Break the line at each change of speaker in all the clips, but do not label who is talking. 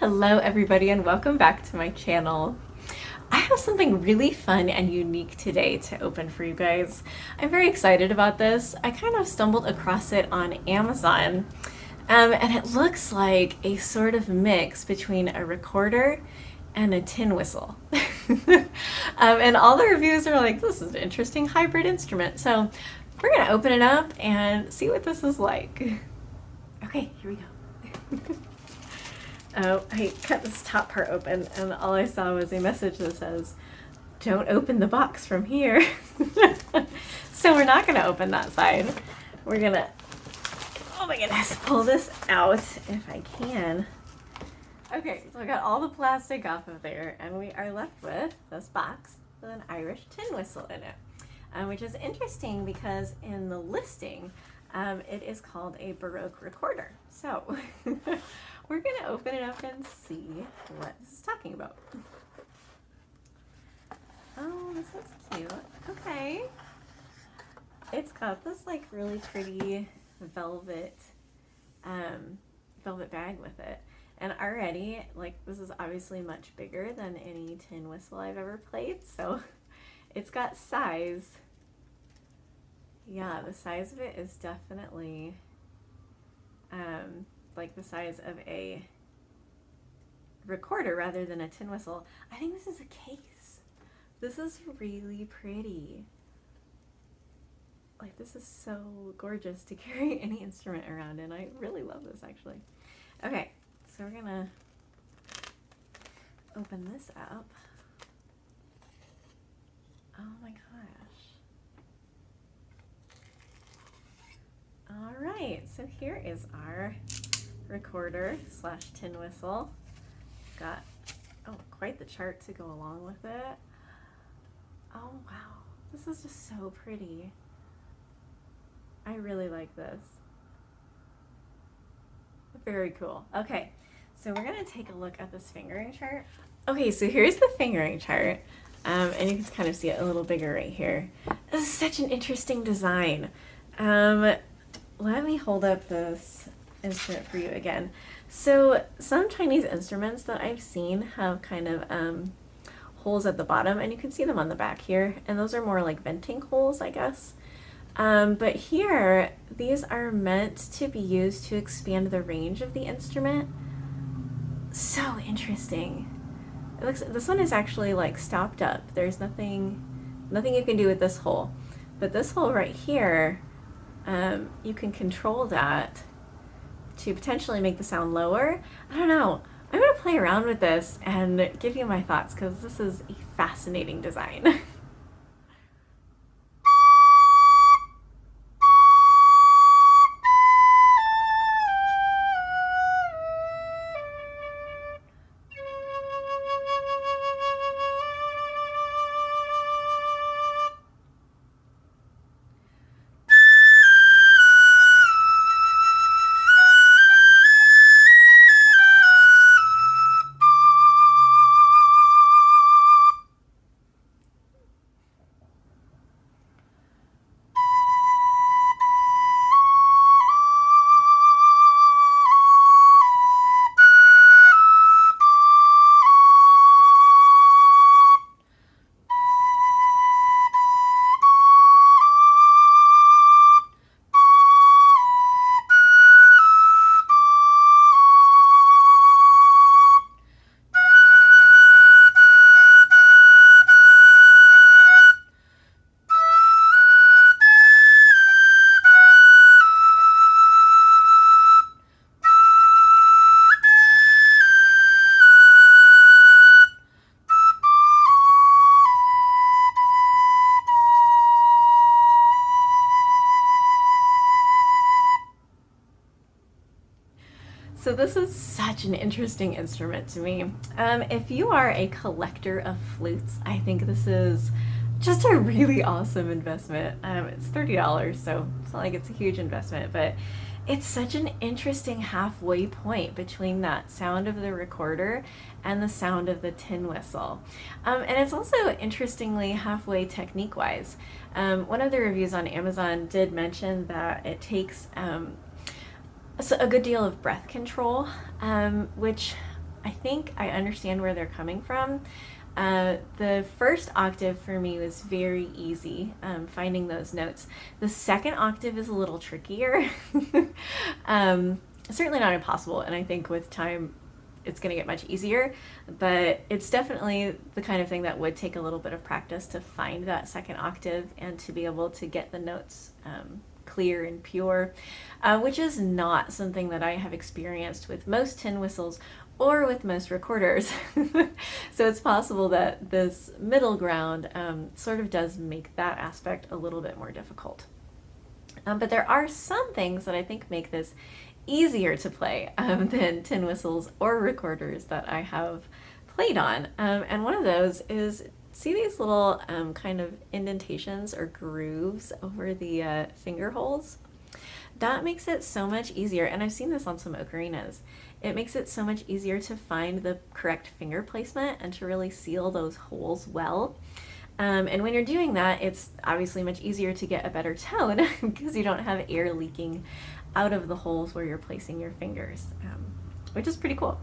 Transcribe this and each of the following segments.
Hello everybody and welcome back to my channel. I have something really fun and unique today to open for you guys. I'm very excited about this. I kind of stumbled across it on Amazon and it looks like a sort of mix between a recorder and a tin whistle. And all the reviews are like, this is an interesting hybrid instrument. So we're gonna open it up and see what this is like. Okay, here we go. Oh, I cut this top part open and all I saw was a message that says, don't open the box from here. So we're not going to open that side. We're going to, oh my goodness, pull this out if I can. Okay, so I got all the plastic off of there and we are left with this box with an Irish tin whistle in it, which is interesting because in the listing, it is called a Baroque recorder. So we're going to open it up and see what this is talking about. Oh, this looks cute. Okay. It's got this like really pretty velvet bag with it. And already, like, this is obviously much bigger than any tin whistle I've ever played. So it's got size. Yeah, the size of it is definitely like the size of a recorder rather than a tin whistle. I think this is a case. This is really pretty. Like, this is so gorgeous to carry any instrument around in. I really love this actually. Okay, so we're gonna open this up. Oh my gosh. All right, so here is our recorder slash tin whistle. Got, oh, quite the chart to go along with it. Oh wow, this is just so pretty. I really like this. Very cool. Okay, so we're gonna take a look at this fingering chart. Okay, so here's the fingering chart. And you can kind of see it a little bigger right here. This is such an interesting design. Let me hold up this instrument for you again. So some Chinese instruments that I've seen have kind of holes at the bottom, and you can see them on the back here, and those are more like venting holes, I guess. But here, these are meant to be used to expand the range of the instrument. So interesting. It looks, this one is actually like stopped up. There's nothing you can do with this hole. But this hole right here, you can control that to potentially make the sound lower. I don't know. I'm going to play around with this and give you my thoughts because this is a fascinating design. So this is such an interesting instrument to me. If you are a collector of flutes, I think this is just a really awesome investment. It's $30, so it's not like it's a huge investment, but it's such an interesting halfway point between that sound of the recorder and the sound of the tin whistle. And it's also interestingly halfway technique-wise. One of the reviews on Amazon did mention that it takes a good deal of breath control, which I think I understand where they're coming from. The first octave for me was very easy, finding those notes. The second octave is a little trickier. Certainly not impossible, and I think with time it's going to get much easier, but it's definitely the kind of thing that would take a little bit of practice to find that second octave and to be able to get the notes clear and pure, which is not something that I have experienced with most tin whistles or with most recorders. So it's possible that this middle ground sort of does make that aspect a little bit more difficult. But there are some things that I think make this easier to play than tin whistles or recorders that I have played on. And one of those is, see these little kind of indentations or grooves over the finger holes? That makes it so much easier, and I've seen this on some ocarinas. It makes it so much easier to find the correct finger placement and to really seal those holes well. And when you're doing that, it's obviously much easier to get a better tone because you don't have air leaking out of the holes where you're placing your fingers, which is pretty cool.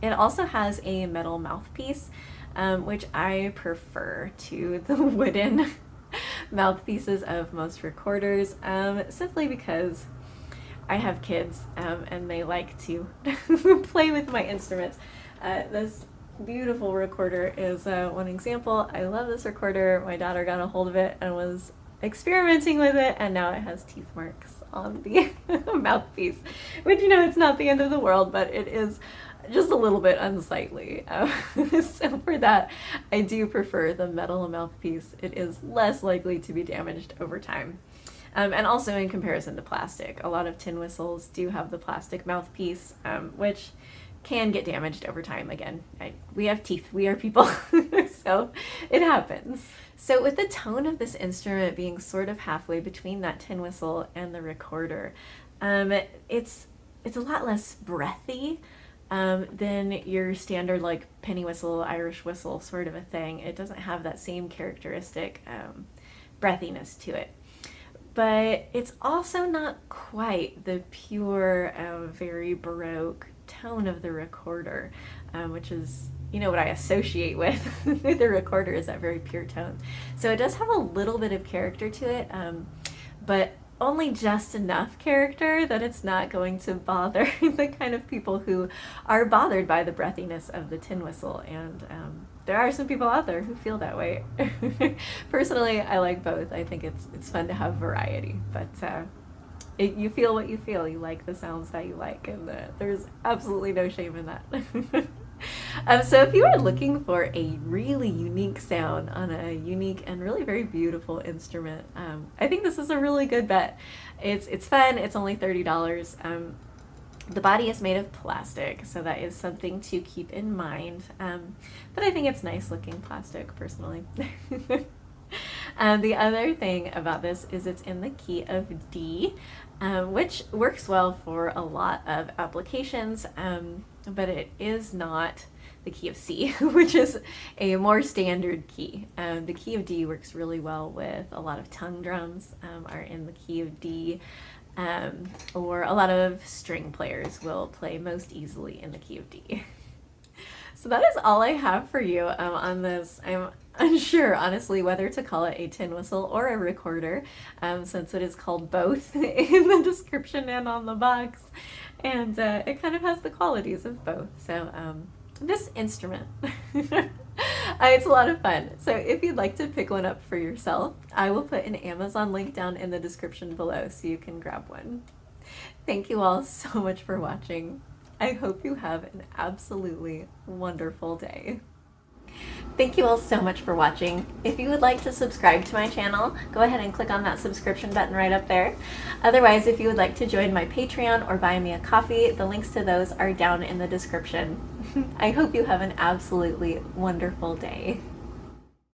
It also has a metal mouthpiece, which I prefer to the wooden mouthpieces of most recorders, simply because I have kids and they like to play with my instruments. This beautiful recorder is one example. I love this recorder. My daughter got a hold of it and was experimenting with it, and now it has teeth marks on the mouthpiece, which, you know, it's not the end of the world, but it is just a little bit unsightly. So for that, I do prefer the metal mouthpiece. It is less likely to be damaged over time. And also in comparison to plastic, a lot of tin whistles do have the plastic mouthpiece, which can get damaged over time. Again, we have teeth, we are people, so it happens. So with the tone of this instrument being sort of halfway between that tin whistle and the recorder, it's a lot less breathy than your standard like penny whistle, Irish whistle sort of a thing. It doesn't have that same characteristic breathiness to it. But it's also not quite the pure, very Baroque tone of the recorder, which is, you know, what I associate with the recorder is that very pure tone. So it does have a little bit of character to it, but only just enough character that it's not going to bother the kind of people who are bothered by the breathiness of the tin whistle. And there are some people out there who feel that way. Personally, I like both. I think it's fun to have variety, but you feel what you feel. You like the sounds that you like, and there's absolutely no shame in that. So if you are looking for a really unique sound on a unique and really very beautiful instrument, I think this is a really good bet. It's fun. It's only $30. The body is made of plastic, so that is something to keep in mind. But I think it's nice looking plastic, personally. The other thing about this is it's in the key of D, which works well for a lot of applications, but it is not the key of C, which is a more standard key. The key of D works really well with a lot of tongue drums are in the key of D, or a lot of string players will play most easily in the key of D. So that is all I have for you on this. I'm unsure, honestly, whether to call it a tin whistle or a recorder, since it is called both in the description and on the box, and it kind of has the qualities of both. So this instrument, it's a lot of fun. So if you'd like to pick one up for yourself, I will put an Amazon link down in the description below so you can grab one. Thank you all so much for watching. I hope you have an absolutely wonderful day. Thank you all so much for watching. If you would like to subscribe to my channel, go ahead and click on that subscription button right up there. Otherwise, if you would like to join my Patreon or buy me a coffee, the links to those are down in the description. I hope you have an absolutely wonderful day.